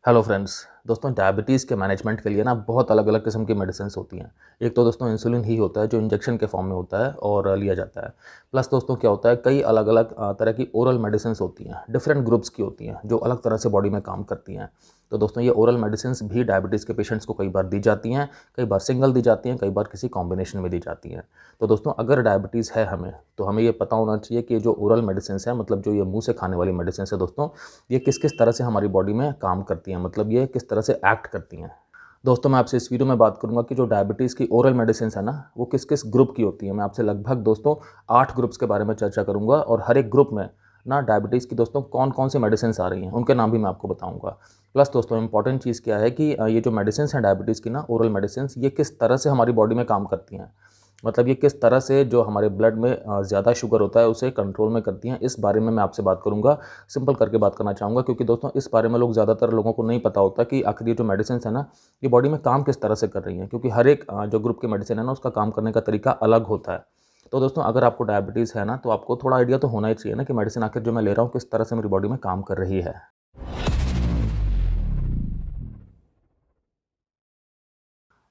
Hello friends. दोस्तों diabetes के management के लिए ना बहुत अलग अलग किस्म की मेडिसिन्स होती हैं। एक तो दोस्तों इंसुलिन ही होता है जो इंजेक्शन के फॉर्म में होता है और लिया जाता है। प्लस दोस्तों क्या होता है, कई अलग अलग तरह की ओरल मेडिसिन्स होती हैं, डिफरेंट ग्रुप्स की होती हैं जो अलग तरह से बॉडी में काम करती हैं। तो दोस्तों ये ओरल मेडिसिन्स भी डायबिटीज़ के पेशेंट्स को कई बार दी जाती हैं, कई बार सिंगल दी जाती हैं, कई बार किसी कॉम्बिनेशन में दी जाती हैं। तो दोस्तों अगर डायबिटीज़ है हमें, तो हमें ये पता होना चाहिए कि जो ओरल मेडिसिन्स है, मतलब जो ये मुँह से खाने वाली मेडिसिन्स है दोस्तों, ये किस किस तरह से हमारी बॉडी में काम करती हैं, मतलब ये किस तरह से एक्ट करती हैं। दोस्तों मैं आपसे इस वीडियो में बात करूंगा कि जो डायबिटीज़ की ओरल मेडिसिन है ना, वो किस किस ग्रुप की होती है। मैं आपसे लगभग दोस्तों 8 ग्रुप्स के बारे में चर्चा करूंगा और हर एक ग्रुप में ना डायबिटीज़ की दोस्तों कौन कौन सी मेडिसिन आ रही हैं, उनके नाम भी मैं आपको बताऊंगा। प्लस दोस्तों इंपॉर्टेंट चीज़ क्या है कि ये जो मेडिसिन हैं डायबिटीज़ की ना, ओरल मेडिसिन, ये किस तरह से हमारी बॉडी में काम करती हैं, मतलब ये किस तरह से जो हमारे ब्लड में ज़्यादा शुगर होता है उसे कंट्रोल में करती हैं। इस बारे में मैं आपसे बात करूंगा, सिंपल करके बात करना चाहूँगा, क्योंकि दोस्तों इस बारे में ज़्यादातर लोगों को नहीं पता होता कि आखिर ये जो मेडिसिन है ना, ये बॉडी में काम किस तरह से कर रही हैं, क्योंकि हर एक जो ग्रुप की मेडिसिन है ना, उसका काम करने का तरीका अलग होता है। तो दोस्तों अगर आपको डायबिटीज़ है ना, तो आपको थोड़ा आइडिया तो होना ही चाहिए ना कि मेडिसिन आखिर जो मैं ले रहा हूँ किस तरह से मेरी बॉडी में काम कर रही है।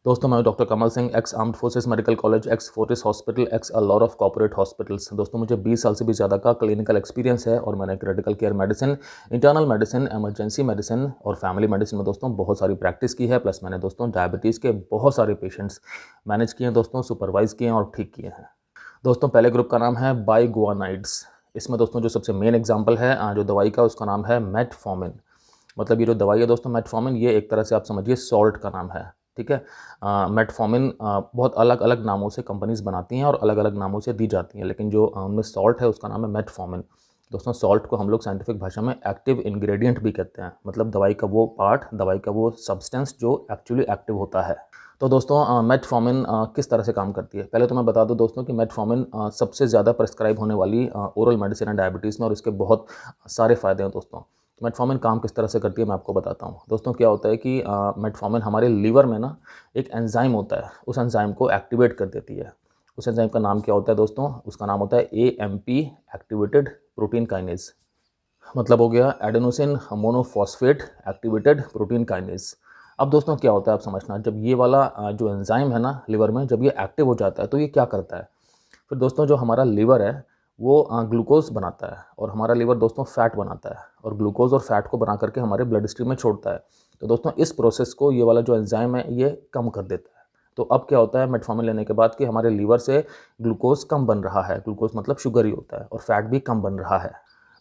दोस्तों मैं doctor Kamal Singh, x armed forces medical college, x Fortis hospital, x a lot of corporate hospitals. दोस्तों मुझे 20 साल से भी ज़्यादा का क्लिनिकल एक्सपीरियंस है और मैंने critical care medicine, internal medicine, emergency medicine और फैमिली मेडिसिन में दोस्तों बहुत सारी प्रैक्टिस की है। प्लस मैंने दोस्तों डायबिटीज़ के बहुत सारे पेशेंट्स मैनेज किए हैं दोस्तों, सुपरवाइज़ किए हैं और ठीक किए हैं। दोस्तों पहले ग्रुप का नाम है बाइगुआनाइड्स। इसमें दोस्तों जो सबसे मेन एग्जाम्पल है जो दवाई का, उसका नाम है मेटफॉर्मिन। मतलब ये जो दवाई है दोस्तों मेटफॉर्मिन, ये एक तरह से आप समझिए सॉल्ट का नाम है। ठीक है। मेटफॉर्मिन बहुत अलग अलग नामों से कंपनीज बनाती हैं और अलग अलग नामों से दी जाती हैं, लेकिन जो उनमें सॉल्ट है उसका नाम है मेटफॉर्मिन। दोस्तों सॉल्ट को हम लोग साइंटिफिक भाषा में एक्टिव इंग्रेडिएंट भी कहते हैं, मतलब दवाई का वो पार्ट, दवाई का वो सब्सटेंस जो एक्चुअली एक्टिव होता है। तो दोस्तों मेटफॉर्मिन किस तरह से काम करती है, पहले तो मैं बता दूं दोस्तों कि मेटफॉर्मिन सबसे ज़्यादा प्रेस्क्राइब होने वाली ओरल मेडिसिन है डायबिटीज़ में, और इसके बहुत सारे फ़ायदे हैं दोस्तों। मेटफॉर्मिन काम किस तरह से करती है मैं आपको बताता हूँ। दोस्तों क्या होता है कि मेटफॉर्मिन हमारे लीवर में ना एक एंजाइम होता है, उस एंजाइम को एक्टिवेट कर देती है। उस एंजाइम का नाम क्या होता है दोस्तों, उसका नाम होता है AMP, एक्टिवेटेड प्रोटीन काइनेज। मतलब हो गया adenosine monophosphate activated protein kinase. अब दोस्तों क्या होता है आप समझना, जब ये वाला जो एंजाइम है ना लिवर में, जब ये एक्टिव हो जाता है तो ये क्या करता है, फिर दोस्तों जो हमारा लीवर है वो ग्लूकोज बनाता है, और हमारा लीवर दोस्तों फैट बनाता है, और ग्लूकोज और फैट को बना करके हमारे ब्लड स्ट्रीम में छोड़ता है। तो दोस्तों इस प्रोसेस को ये वाला जो एंजाइम है ये कम कर देता है। तो अब क्या होता है मेटफॉर्मिन लेने के बाद कि हमारे लीवर से ग्लूकोज कम बन रहा है, ग्लूकोज मतलब शुगर ही होता है, और फैट भी कम बन रहा है।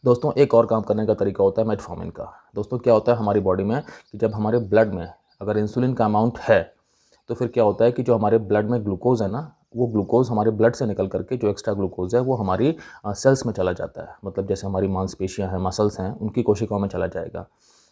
दोस्तों एक और काम करने का तरीका होता है मेटफॉर्मिन का। दोस्तों क्या होता है हमारी बॉडी में कि जब हमारे ब्लड में अगर इंसुलिन का अमाउंट है, तो फिर क्या होता है कि जो हमारे ब्लड में ग्लूकोज है ना, वो ग्लूकोज हमारे ब्लड से निकल करके जो एक्स्ट्रा ग्लूकोज है वो हमारी सेल्स में चला जाता है, मतलब जैसे हमारी मांसपेशियां हैं, मसल्स हैं, उनकी कोशिकाओं में चला जाएगा।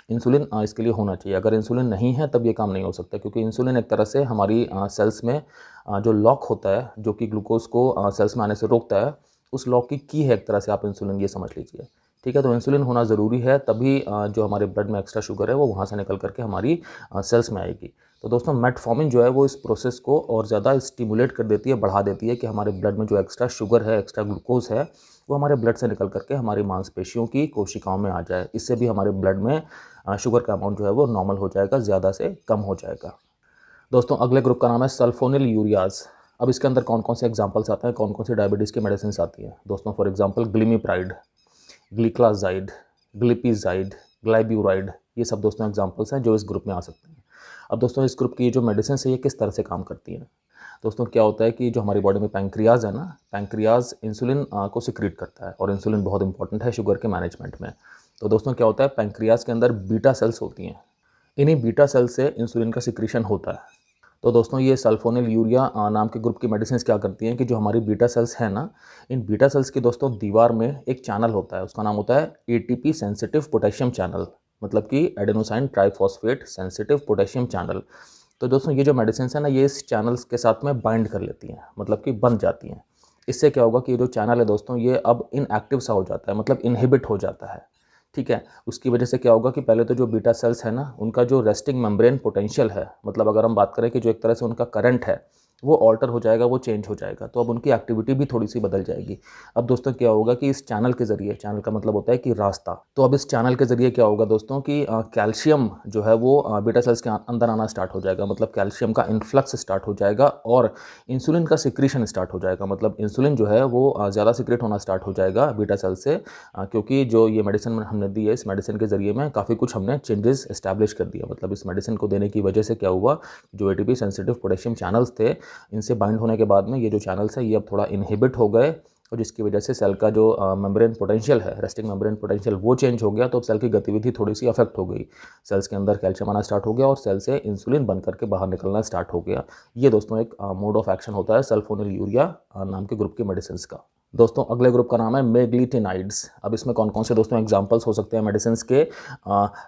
इंसुलिन इसके लिए होना चाहिए, अगर इंसुलिन नहीं है तब ये काम नहीं हो सकता, क्योंकि इंसुलिन एक तरह से हमारी सेल्स में जो लॉक होता है जो कि ग्लूकोज को सेल्स में आने से रोकता है, उस लॉक की है एक तरह से आप इंसुलिन, ये समझ लीजिए। ठीक है, तो इंसुलिन होना ज़रूरी है, तभी जो हमारे ब्लड में एक्स्ट्रा शुगर है वो वहाँ से निकल करके हमारी सेल्स में आएगी। तो दोस्तों मेटफॉर्मिन जो है वो इस प्रोसेस को और ज़्यादा स्टिमुलेट कर देती है, बढ़ा देती है कि हमारे ब्लड में जो एक्स्ट्रा शुगर है, एक्स्ट्रा ग्लूकोज है, वो हमारे ब्लड से निकल करके हमारी मांसपेशियों की कोशिकाओं में आ जाए। इससे भी हमारे ब्लड में शुगर का अमाउंट जो है वो नॉर्मल हो जाएगा, ज़्यादा से कम हो जाएगा। दोस्तों अगले ग्रुप का नाम है सल्फोनिल यूरियाज। अब इसके अंदर कौन कौन से एग्जाम्पल्स आते हैं, कौन कौन सी डायबिटीज़ की मेडिसिन आती हैं दोस्तों। For example glimepiride, gliclazide, glipizide, glyburide, ये सब दोस्तों एग्जाम्पल्स हैं जो इस ग्रुप में आ सकते हैं। अब दोस्तों इस ग्रुप की जो मेडिसिन है ये किस तरह से काम करती हैं। दोस्तों क्या होता है कि जो हमारी बॉडी में पैंक्रियाज है ना, पैंक्रियाज इंसुलिन को सिक्रीट करता है, और इंसुलिन बहुत इंपॉर्टेंट है शुगर के मैनेजमेंट में। तो दोस्तों क्या होता है, पैंक्रियाज के अंदर बीटा सेल्स होती हैं, इन्हीं बीटा सेल से इंसुलिन का सिक्रीशन होता है। तो दोस्तों ये सल्फोनिल यूरिया नाम के ग्रुप की मेडिसिन क्या करती हैं कि जो हमारी बीटा सेल्स हैं ना, इन बीटा सेल्स की दोस्तों दीवार में एक चैनल होता है, उसका नाम होता है ATP सेंसिटिव पोटेशियम चैनल, मतलब कि adenosine triphosphate sensitive potassium channel. तो दोस्तों ये जो मेडिसिन है ना, ये इस चैनल्स के साथ में बाइंड कर लेती हैं, मतलब कि बंध जाती हैं। इससे क्या होगा कि ये जो चैनल है दोस्तों ये अब इनएक्टिव सा हो जाता है, मतलब इनहिबिट हो जाता है। ठीक है, उसकी वजह से क्या होगा कि पहले तो जो बीटा सेल्स है ना, उनका जो रेस्टिंग मेम्ब्रेन पोटेंशियल है, मतलब अगर हम बात करें कि जो एक तरह से उनका करंट है वो ऑल्टर हो जाएगा, वो चेंज हो जाएगा। तो अब उनकी एक्टिविटी भी थोड़ी सी बदल जाएगी। अब दोस्तों क्या होगा कि इस चैनल के ज़रिए, चैनल का मतलब होता है कि रास्ता, तो अब इस चैनल के ज़रिए क्या होगा दोस्तों कि कैल्शियम जो है वो बीटा सेल्स के अंदर आना स्टार्ट हो जाएगा। मतलब कैल्शियम का इन्फ्लक्स स्टार्ट हो जाएगा और इंसुलिन का सिक्रीशन स्टार्ट हो जाएगा। मतलब इंसुलिन जो है वो ज़्यादा सिक्रेट होना स्टार्ट हो जाएगा बीटा सेल से, क्योंकि जो ये मेडिसिन हमने दी है, इस मेडिसिन के ज़रिए में काफ़ी कुछ हमने चेंजेस एस्टैब्लिश कर दिया। मतलब इस मेडिसिन को देने की वजह से क्या हुआ, जो एटीपी सेंसिटिव पोटेशियम चैनल्स थे, इनसे बाइंड होने के बाद में ये जो चैनल्स हैं ये अब थोड़ा इनहिबिट हो गए, और जिसकी वजह से सेल का जो मेम्ब्रेन पोटेंशियल है, रेस्टिंग मेम्ब्रेन पोटेंशियल, वो चेंज हो गया। तो सेल की गतिविधि थोड़ी सी अफेक्ट हो गई, सेल्स के अंदर कैल्शियम आना स्टार्ट हो गया और सेल से इंसुलिन बन करके बाहर निकलना स्टार्ट हो गया। ये दोस्तों एक मोड ऑफ एक्शन होता है सल्फोनिलयूरिया नाम के ग्रुप की मेडिसिन का। दोस्तों अगले ग्रुप का नाम है मेग्लिटिनाइड्स। अब इसमें कौन कौन से दोस्तों एग्जांपल्स हो सकते हैं मेडिसिन के,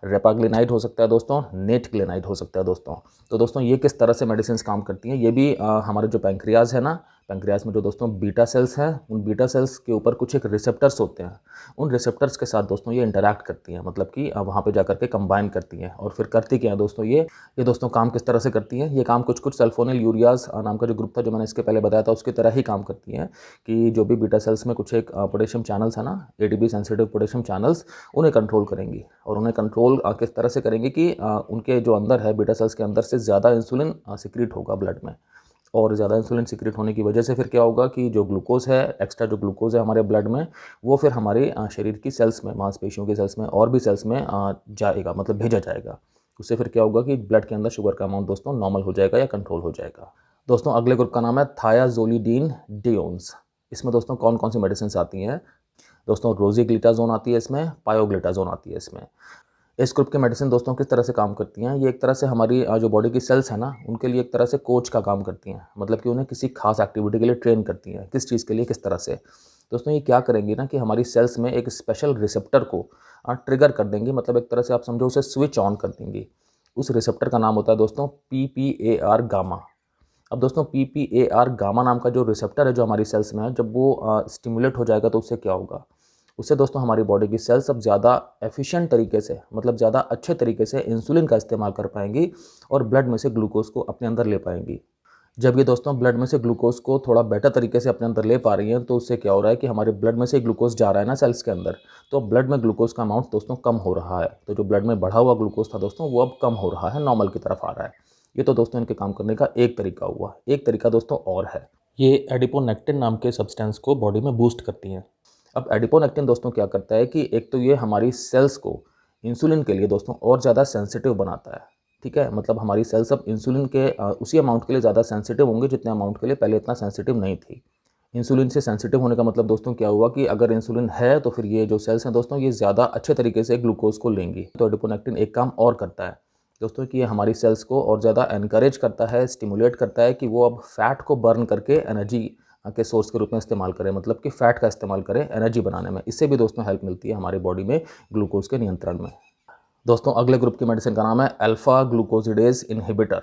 रेपाग्लिनाइड हो सकता है दोस्तों, नेटग्लिनाइड हो सकता है दोस्तों। तो दोस्तों ये किस तरह से मेडिसिन काम करती हैं, ये भी हमारे जो पैंक्रियाज है ना, पैंक्रियाज में जो दोस्तों बीटा सेल्स हैं, उन बीटा सेल्स के ऊपर कुछ एक रिसेप्टर्स होते हैं। उन रिसेप्टर्स के साथ दोस्तों ये इंटरैक्ट करती हैं, मतलब कि वहाँ पे जाकर के कंबाइन करती हैं। और फिर करती क्या है दोस्तों, ये दोस्तों काम किस तरह से करती हैं, ये काम कुछ सल्फोनिलयूरियाज नाम का जो ग्रुप था जो मैंने इसके पहले बताया था उसकी तरह ही काम करती हैं, कि जो भी बीटा सेल्स में कुछ एक पोटेशियम चैनल्स है ना, एटीपी सेंसिटिव पोटेशियम चैनल्स, उन्हें कंट्रोल करेंगी। और उन्हें कंट्रोल किस तरह से करेंगी कि उनके जो अंदर है, बीटा सेल्स के अंदर से ज़्यादा इंसुलिन सिक्रीट होगा ब्लड में, और ज़्यादा इंसुलिन सिक्रेट होने की वजह से फिर क्या होगा कि जो ग्लूकोज़ है, एक्स्ट्रा जो ग्लूकोज़ है हमारे ब्लड में, वो फिर हमारे शरीर की सेल्स में, मांसपेशियों के सेल्स में और भी सेल्स में जाएगा, मतलब भेजा जाएगा। उससे फिर क्या होगा कि ब्लड के अंदर शुगर का अमाउंट दोस्तों नॉर्मल हो जाएगा या कंट्रोल हो जाएगा। दोस्तों अगले ग्रुप का नाम है थायाजोलिडीन डियोन्स। इसमें दोस्तों कौन कौन सी मेडिसिन आती हैं दोस्तों, रोजीग्लिटाजोन आती है इसमें, पायोग्लिटाजोन आती है इसमें। इस ग्रुप की मेडिसिन दोस्तों किस तरह से काम करती हैं, ये एक तरह से हमारी जो बॉडी की सेल्स है ना, उनके लिए एक तरह से कोच का काम करती हैं। मतलब कि उन्हें किसी खास एक्टिविटी के लिए ट्रेन करती हैं। किस चीज़ के लिए, किस तरह से दोस्तों, ये क्या करेंगी ना कि हमारी सेल्स में एक स्पेशल रिसेप्टर को ट्रिगर कर देंगी। मतलब एक तरह से आप समझो उसे स्विच ऑन कर देंगी। उस रिसेप्टर का नाम होता है दोस्तों PPAR गामा। अब दोस्तों PPAR गामा नाम का जो रिसेप्टर है जो हमारी सेल्स में है, जब वो स्टिमुलेट हो जाएगा तो उससे क्या होगा, उससे दोस्तों हमारी बॉडी की सेल्स अब ज़्यादा एफिशिएंट तरीके से, मतलब ज़्यादा अच्छे तरीके से इंसुलिन का इस्तेमाल कर पाएंगी और ब्लड में से ग्लूकोज को अपने अंदर ले पाएंगी। जब ये दोस्तों ब्लड में से ग्लूकोज को थोड़ा बेटर तरीके से अपने अंदर ले पा रही हैं, तो उससे क्या हो रहा है कि हमारे ब्लड में से ग्लूकोज जा रहा है ना सेल्स के अंदर, तो ब्लड में ग्लूकोज का अमाउंट दोस्तों कम हो रहा है। तो जो ब्लड में बढ़ा हुआ ग्लूकोज था दोस्तों, वो अब कम हो रहा है, नॉर्मल की तरफ आ रहा है। ये तो दोस्तों इनके काम करने का एक तरीका हुआ। एक तरीका दोस्तों और है, ये एडिपोनेक्टिन नाम के सब्सटेंस को बॉडी में बूस्ट करती हैं। अब एडिपोनेक्टिन दोस्तों क्या करता है कि एक तो ये हमारी सेल्स को इंसुलिन के लिए दोस्तों और ज़्यादा सेंसिटिव बनाता है। ठीक है, मतलब हमारी सेल्स अब इंसुलिन के उसी अमाउंट के लिए ज़्यादा सेंसिटिव होंगे जितने अमाउंट के लिए पहले इतना सेंसिटिव नहीं थी। इंसुलिन से सेंसिटिव होने का मतलब दोस्तों क्या हुआ कि अगर इंसुलिन है तो फिर ये जो सेल्स हैं दोस्तों, ये ज़्यादा अच्छे तरीके से ग्लूकोज को लेंगी। तो एडिपोनेक्टिन एक काम और करता है दोस्तों कि ये हमारी सेल्स को और ज़्यादा एनकरेज करता है, स्टिमुलेट करता है कि वो अब फैट को बर्न करके एनर्जी के सोर्स के रूप में इस्तेमाल करें, मतलब कि फ़ैट का इस्तेमाल करें एनर्जी बनाने में। इससे भी दोस्तों हेल्प मिलती है हमारी बॉडी में ग्लूकोज के नियंत्रण में। दोस्तों अगले ग्रुप की मेडिसिन का नाम है अल्फ़ा ग्लूकोजिडेज इनहिबिटर।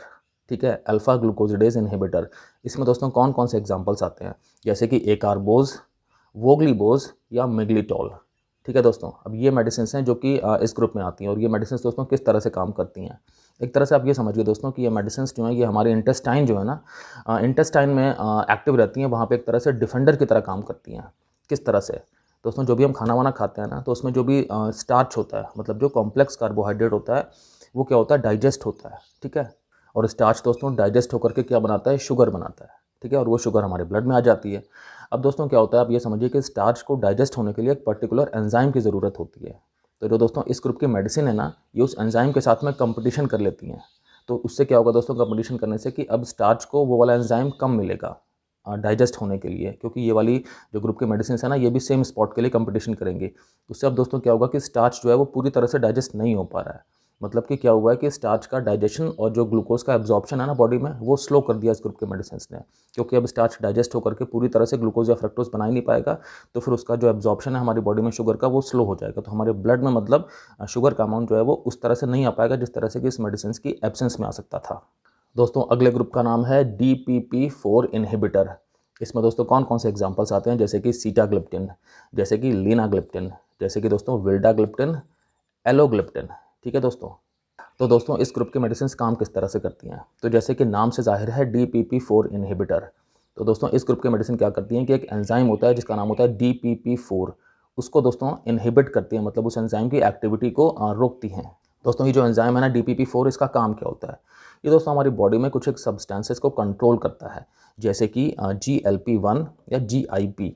ठीक है, अल्फ़ा ग्लूकोजिडेज इनहिबिटर। इसमें दोस्तों कौन कौन से एग्जांपल्स आते हैं, जैसे कि एकार्बोज, वोग्लीबोज या मिग्लिटॉल। ठीक है दोस्तों, अब ये मेडिसिन हैं जो कि इस ग्रुप में आती हैं। और ये मेडिसिन दोस्तों किस तरह से काम करती हैं, एक तरह से आप ये समझिए दोस्तों कि ये मेडिसिन जो हैं ये हमारे इंटेस्टाइन जो है ना, इंटेस्टाइन में एक्टिव रहती हैं। वहाँ पे एक तरह से डिफेंडर की तरह काम करती हैं। किस तरह से दोस्तों, जो भी हम खाना वाना खाते हैं ना, तो उसमें जो भी स्टार्च होता है, मतलब जो कॉम्प्लेक्स कार्बोहाइड्रेट होता है, वो क्या होता है, डाइजेस्ट होता है। ठीक है, और स्टार्च दोस्तों डाइजेस्ट होकर के क्या बनाता है, शुगर बनाता है। ठीक है, और वो शुगर हमारे ब्लड में आ जाती है। अब दोस्तों क्या होता है, आप ये समझिए कि स्टार्च को डाइजेस्ट होने के लिए एक पर्टिकुलर एंजाइम की ज़रूरत होती है। तो जो दोस्तों इस ग्रुप की मेडिसिन है ना, ये उस एंजाइम के साथ में कंपटीशन कर लेती हैं। तो उससे क्या होगा दोस्तों, कंपटीशन करने से कि अब स्टार्च को वो वाला एंजाइम कम मिलेगा डाइजेस्ट होने के लिए, क्योंकि ये वाली जो ग्रुप की मेडिसिन है ना, ये भी सेम स्पॉट के लिए कंपटीशन करेंगे। उससे अब दोस्तों क्या होगा कि स्टार्च जो है वो पूरी तरह से डाइजेस्ट नहीं हो पा रहा है। मतलब कि क्या हुआ है कि स्टार्च का डाइजेशन और जो ग्लूकोज का एब्जॉर्प्शन है ना बॉडी में, वो स्लो कर दिया इस ग्रुप के मेडिसिन ने। क्योंकि अब स्टार्च डाइजेस्ट होकर के पूरी तरह से ग्लूकोज या फ्रक्टोज बना ही नहीं पाएगा, तो फिर उसका जो एब्जॉर्प्शन है हमारी बॉडी में शुगर का, वो स्लो हो जाएगा। तो हमारे ब्लड में मतलब शुगर का अमाउंट जो है वो उस तरह से नहीं आ पाएगा जिस तरह से कि इस मेडिसिन की एब्सेंस में आ सकता था। दोस्तों अगले ग्रुप का नाम है DPP4 इनहिबिटर। इसमें दोस्तों कौन कौन से एग्जांपल्स आते हैं, जैसे कि सीटाग्लिप्टिन, जैसे कि लीनाग्लिप्टिन, जैसे कि दोस्तों विल्डाग्लिप्टिन, एलोग्लिप्टिन। ठीक है दोस्तों, तो दोस्तों इस ग्रुप की मेडिसिन काम किस तरह से करती हैं, तो जैसे कि नाम से जाहिर है DPP4 इनहिबिटर। तो दोस्तों इस ग्रुप की मेडिसिन क्या करती हैं कि एक एंजाइम होता है जिसका नाम होता है DPP4, उसको दोस्तों इनहिबिट करती है, मतलब उस एंजाइम की एक्टिविटी को रोकती हैं। दोस्तों ये जो एंजाइम है ना DPP4, इसका काम क्या होता है? ये दोस्तों हमारी बॉडी में कुछ एक सब्सटेंसेस को कंट्रोल करता है, जैसे कि GLP-1 या GIP।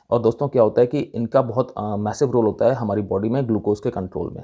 और दोस्तों क्या होता है कि इनका बहुत मैसिव रोल होता है हमारी बॉडी में ग्लूकोज के कंट्रोल में।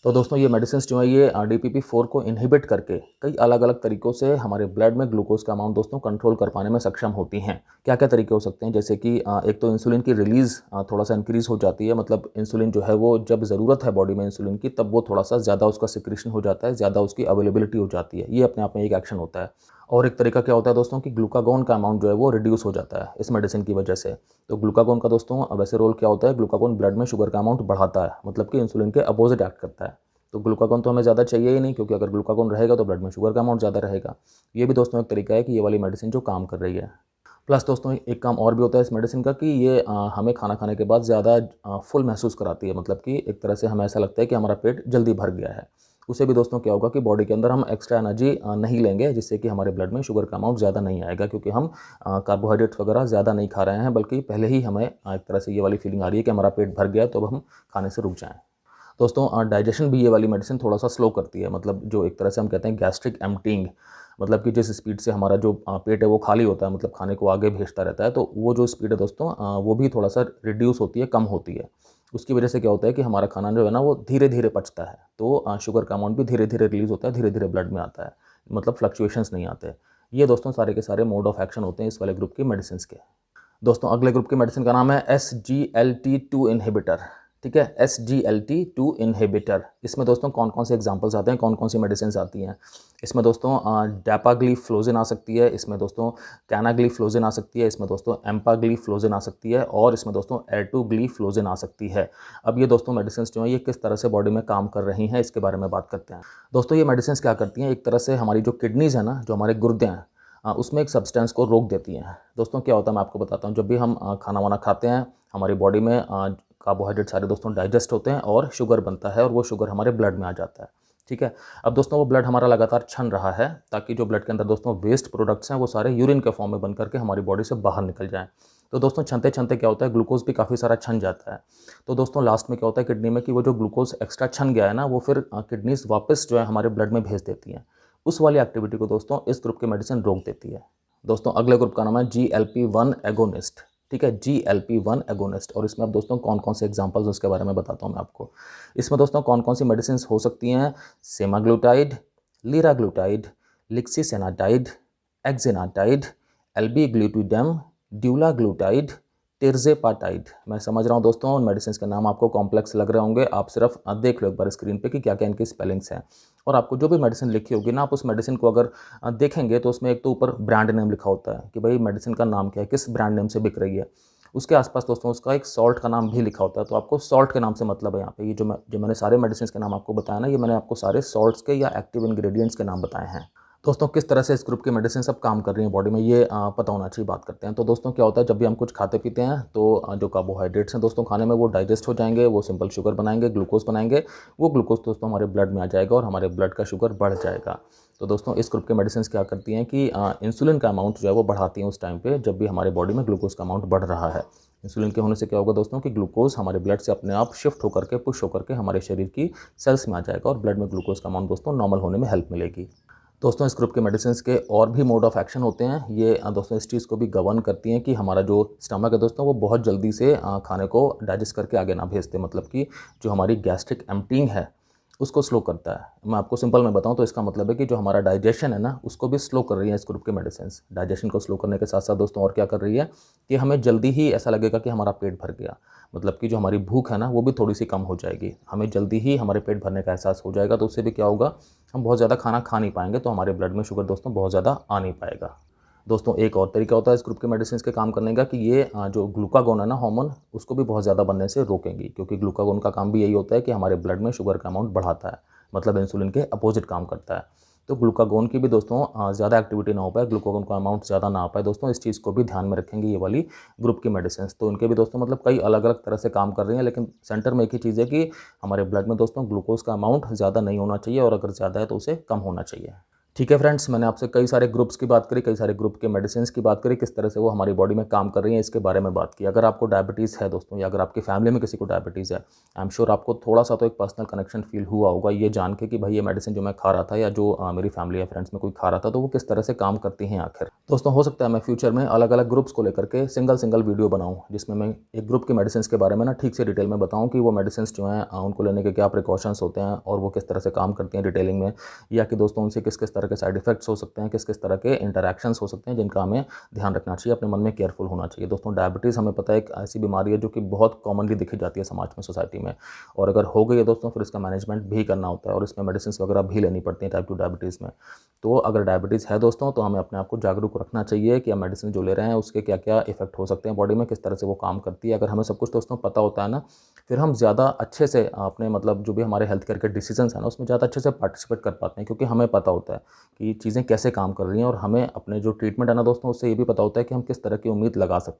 तो दोस्तों ये मेडिसिन जो है ये DPP4 को इनहिबिट करके कई अलग अलग तरीक़ों से हमारे ब्लड में ग्लूकोज का अमाउंट दोस्तों कंट्रोल कर पाने में सक्षम होती हैं। क्या क्या तरीके हो सकते हैं, जैसे कि एक तो इंसुलिन की रिलीज़ थोड़ा सा इंक्रीज़ हो जाती है, मतलब इंसुलिन जो है वो जब ज़रूरत है बॉडी में इंसुलिन की तब वो थोड़ा सा ज़्यादा उसका सिक्रीशन हो जाता है, ज़्यादा उसकी अवेलेबिलिटी हो जाती है, ये अपने आप में एक एक्शन होता है। और एक तरीका क्या होता है दोस्तों कि ग्लूकागोन का अमाउंट जो है वो रिड्यूस हो जाता है इस मेडिसिन की वजह से। तो ग्लूकागोन का दोस्तों वैसे रोल क्या होता है, ग्लूकागोन ब्लड में शुगर का अमाउंट बढ़ाता है, मतलब कि इंसुलिन के अपोजिट एक्ट करता है। तो ग्लूकागोन तो हमें ज़्यादा चाहिए ही नहीं, क्योंकि अगर ग्लूकागोन रहेगा तो ब्लड में शुगर का अमाउंट ज़्यादा रहेगा। ये भी दोस्तों एक तरीका है कि ये वाली मेडिसिन जो काम कर रही है। प्लस दोस्तों एक काम और भी होता है इस मेडिसिन का कि ये हमें खाना खाने के बाद ज़्यादा फुल महसूस कराती है, मतलब कि एक तरह से हमें ऐसा लगता है कि हमारा पेट जल्दी भर गया है। उससे भी दोस्तों क्या होगा कि बॉडी के अंदर हम एक्स्ट्रा एनर्जी नहीं लेंगे, जिससे कि हमारे ब्लड में शुगर का अमाउंट ज़्यादा नहीं आएगा, क्योंकि हम कार्बोहाइड्रेट्स वगैरह ज़्यादा नहीं खा रहे हैं, बल्कि पहले ही हमें एक तरह से ये वाली फीलिंग आ रही है कि हमारा पेट भर गया है, तो अब हम खाने से रुक जाएँ। दोस्तों डाइजेशन भी ये वाली मेडिसिन थोड़ा सा स्लो करती है, मतलब जो एक तरह से हम कहते हैं गैस्ट्रिक एम्प्टिंग, मतलब कि जिस स्पीड से हमारा जो पेट है वो खाली होता है, मतलब खाने को आगे भेजता रहता है, तो वो जो स्पीड है दोस्तों वो भी थोड़ा सा रिड्यूस होती है, कम होती है। उसकी वजह से क्या होता है कि हमारा खाना जो है ना वो धीरे धीरे पचता है, तो शुगर का अमाउंट भी धीरे धीरे रिलीज़ होता है, धीरे धीरे ब्लड में आता है, मतलब फ्लक्चुएशंस नहीं आते। ये दोस्तों सारे के सारे मोड ऑफ एक्शन होते हैं इस वाले ग्रुप की मेडिसिन के। दोस्तों अगले ग्रुप की मेडिसिन का नाम है SGLT2 इनहिबिटर। ठीक है, SGLT2 इनहिबिटर। इसमें दोस्तों कौन कौन से एग्जांपल्स आते हैं, कौन कौन सी मेडिसिन आती हैं? इसमें दोस्तों डैपाग्लिफ्लोजिन आ सकती है, इसमें दोस्तों कैनाग्लिफ्लोजिन आ सकती है, इसमें दोस्तों एम्पाग्लिफ्लोजिन आ सकती है, और इसमें दोस्तों एर्टुग्लिफ्लोजिन आ सकती है। अब ये दोस्तों मेडिसिन जो हैं ये किस तरह से बॉडी में काम कर रही हैं, इसके बारे में बात करते हैं। दोस्तों ये मेडिसिन क्या करती हैं, एक तरह से हमारी जो किडनीज़ है ना, जो हमारे गुर्दे हैं, उसमें एक सब्सटेंस को रोक देती हैं। दोस्तों क्या होता है मैं आपको बताता हूँ, जब भी हम खाना वाना खाते हैं हमारी बॉडी में कार्बोहाइड्रेट सारे दोस्तों डाइजेस्ट होते हैं और शुगर बनता है, और वो शुगर हमारे ब्लड में आ जाता है। ठीक है, अब दोस्तों वो ब्लड हमारा लगातार छन रहा है, ताकि जो ब्लड के अंदर दोस्तों वेस्ट प्रोडक्ट्स हैं वो सारे यूरिन के फॉर्म में बन करके हमारी बॉडी से बाहर निकल जाएँ। तो दोस्तों छनते छनते क्या होता है, ग्लूकोज भी काफ़ी सारा छन जाता है। तो दोस्तों लास्ट में क्या होता है किडनी में कि वो जो ग्लूकोज एक्स्ट्रा छन गया है ना, वो फिर किडनीज वापस जो है हमारे ब्लड में भेज देती हैं। उस वाली एक्टिविटी को दोस्तों इस ग्रुप की मेडिसिन रोक देती है। दोस्तों अगले ग्रुप का नाम है GLP-1 एगोनिस्ट। ठीक है, GLP-1 एगोनिस्ट। और इसमें अब दोस्तों कौन कौन से एग्जांपल्स उसके बारे में बताता हूँ मैं आपको। इसमें दोस्तों कौन कौन सी मेडिसिन हो सकती हैं, सेमाग्लूटाइड, लिराग्लूटाइड, लिक्सिसेनाटाइड, एक्जिनाटाइड, एल्बिग्लूटिडम, ड्यूलाग्लूटाइड, टिर्जेपाटाइड। मैं समझ रहा हूँ दोस्तों उन मेडिसिन के नाम आपको कॉम्प्लेक्स लग रहे होंगे, आप सिर्फ देख लो एक बार स्क्रीन पे कि क्या क्या इनकी स्पेलिंग्स हैं। और आपको जो भी मेडिसिन लिखी होगी ना, आप उस मेडिसिन को अगर देखेंगे तो उसमें एक तो ऊपर ब्रांड नेम लिखा होता है कि भाई मेडिसिन का नाम क्या है, किस ब्रांड नेम से बिक रही है। उसके आसपास दोस्तों उसका एक सॉल्ट का नाम भी लिखा होता है, तो आपको सॉल्ट के नाम से मतलब है यहाँ पे। ये जो मैंने सारे मेडिसिन के नाम आपको बताया ना, ये मैंने आपको सारे सॉल्ट्स के या एक्टिव इंग्रेडिएंट्स के नाम बताए हैं। दोस्तों किस तरह से इस ग्रुप की मेडिसिन सब काम कर रही हैं बॉडी में, ये पता होना चाहिए, बात करते हैं। तो दोस्तों क्या होता है, जब भी हम कुछ खाते पीते हैं तो जो कार्बोहाइड्रेट्स हैं दोस्तों खाने में वो डाइजेस्ट हो जाएंगे, वो सिंपल शुगर बनाएंगे, ग्लूकोज बनाएंगे। वो ग्लूकोज दोस्तों हमारे ब्लड में आ जाएगा और हमारे ब्लड का शुगर बढ़ जाएगा। तो दोस्तों इस ग्रुप के मेडिसिन क्या करती हैं कि इंसुलिन का अमाउंट जो है वो बढ़ाती हैं उस टाइम पे जब भी हमारे बॉडी में ग्लूकोज का अमाउंट बढ़ रहा है। इंसुलिन के होने से क्या होगा दोस्तों कि ग्लूकोज हमारे ब्लड से अपने आप शिफ्ट होकर के पुश होकर के हमारे शरीर की सेल्स में आ जाएगा, और ब्लड में ग्लूकोज का अमाउंट दोस्तों नॉर्मल होने में हेल्प मिलेगी। दोस्तों इस ग्रुप के मेडिसिन के और भी मोड ऑफ एक्शन होते हैं। ये दोस्तों इस चीज़ को भी गवर्न करती हैं कि हमारा जो स्टमक है दोस्तों वो बहुत जल्दी से खाने को डाइजेस्ट करके आगे ना भेजते, मतलब कि जो हमारी गैस्ट्रिक एम्प्टिंग है उसको स्लो करता है। मैं आपको सिंपल में बताऊं तो इसका मतलब है कि जो हमारा डाइजेशन है ना उसको भी स्लो कर रही है इस ग्रुप के मेडिसिन। डाइजेशन को स्लो करने के साथ साथ दोस्तों और क्या कर रही है कि हमें जल्दी ही ऐसा लगेगा कि हमारा पेट भर गया, मतलब कि जो हमारी भूख है ना वो भी थोड़ी सी कम हो जाएगी, हमें जल्दी ही हमारे पेट भरने का एहसास हो जाएगा। तो उससे भी क्या होगा, हम बहुत ज़्यादा खाना खा नहीं पाएंगे, तो हमारे ब्लड में शुगर दोस्तों बहुत ज़्यादा आ नहीं पाएगा। दोस्तों एक और तरीका होता है इस ग्रुप के मेडिसिन के काम करने का कि ये जो ग्लूकागोन है ना हार्मोन, उसको भी बहुत ज़्यादा बनने से रोकेंगी, क्योंकि ग्लूकागोन का काम भी यही होता है कि हमारे ब्लड में शुगर का अमाउंट बढ़ाता है, मतलब इंसुलिन के अपोजिट काम करता है। तो ग्लूकागोन की भी दोस्तों ज़्यादा एक्टिविटी ना हो पाए, ग्लूकागोन का अमाउंट ज़्यादा ना आ पाए दोस्तों, इस चीज़ को भी ध्यान में रखेंगे ये वाली ग्रुप की मेडिसिन। तो इनके भी दोस्तों मतलब कई अलग-अलग तरह से काम कर रही हैं, लेकिन सेंटर में एक ही चीज़ है कि हमारे ब्लड में दोस्तों ग्लूकोज़ का अमाउंट ज़्यादा नहीं होना चाहिए, और अगर ज़्यादा है तो उसे कम होना चाहिए। ठीक है फ्रेंड्स, मैंने आपसे कई सारे ग्रुप्स की बात करी, कई सारे ग्रुप के मेडिसिन्स की बात करी, किस तरह से वो हमारी बॉडी में काम कर रही हैं, इसके बारे में बात की। अगर आपको डायबिटीज़ है दोस्तों, या अगर आपकी फैमिली में किसी को डायबिटीज़ है, आई एम श्योर आपको थोड़ा-सा तो एक पर्सनल कनेक्शन फ़ील हुआ होगा ये जान के कि भाई ये मेडिसिन जो मैं खा रहा था, या जो मेरी फैमिली या फ्रेंड्स में कोई खा रहा था, तो वो किस तरह से काम करती हैं आखिर। दोस्तों हो सकता है मैं फ्यूचर में अलग-अलग ग्रुप्स को लेकर के सिंगल वीडियो बनाऊँ, जिसमें मैं एक ग्रुप की मेडिसिन्स के बारे में ना ठीक से डिटेल में बताऊँ कि वो मेडिसिन्स जो हैं उनको लेने के क्या प्रिकॉशंस होते हैं, और वो किस तरह से काम करती हैं डिटेलिंग में, या कि दोस्तों उनसे किस-किस तरह के साइड इफ़ेक्ट्स हो सकते हैं, किस-किस तरह के इंटरैक्शंस हो सकते हैं, जिनका हमें ध्यान रखना चाहिए, अपने मन में केयरफुल होना चाहिए। दोस्तों डायबिटीज़ हमें पता है एक ऐसी बीमारी है जो कि बहुत कॉमनली देखी जाती है समाज में, सोसाइटी में, और अगर हो गई है दोस्तों फिर इसका मैनेजमेंट भी करना होता है, और इसमें मेडिसिन्स वगैरह भी लेनी पड़ती हैं टाइप 2 डायबिटीज़ में। तो अगर डायबिटीज़ है दोस्तों, तो हमें अपने आप को जागरूक रखना चाहिए कि हम मेडिसिन जो ले रहे हैं उसके क्या-क्या इफ़ेक्ट हो सकते हैं बॉडी में, किस तरह से वो काम करती है। अगर हमें सब कुछ दोस्तों पता होता है ना, फिर हम ज़्यादा अच्छे से अपने मतलब जो भी हमारे हेल्थ केयर के डिसीजंस हैं ना, उसमें ज़्यादा अच्छे से पार्टिसिपेट कर पाते हैं, क्योंकि हमें पता होता है कि चीज़ें कैसे काम कर रही हैं, और हमें अपने जो ट्रीटमेंट है ना दोस्तों, उससे ये भी पता होता है कि हम किस तरह की उम्मीद लगा सकते हैं।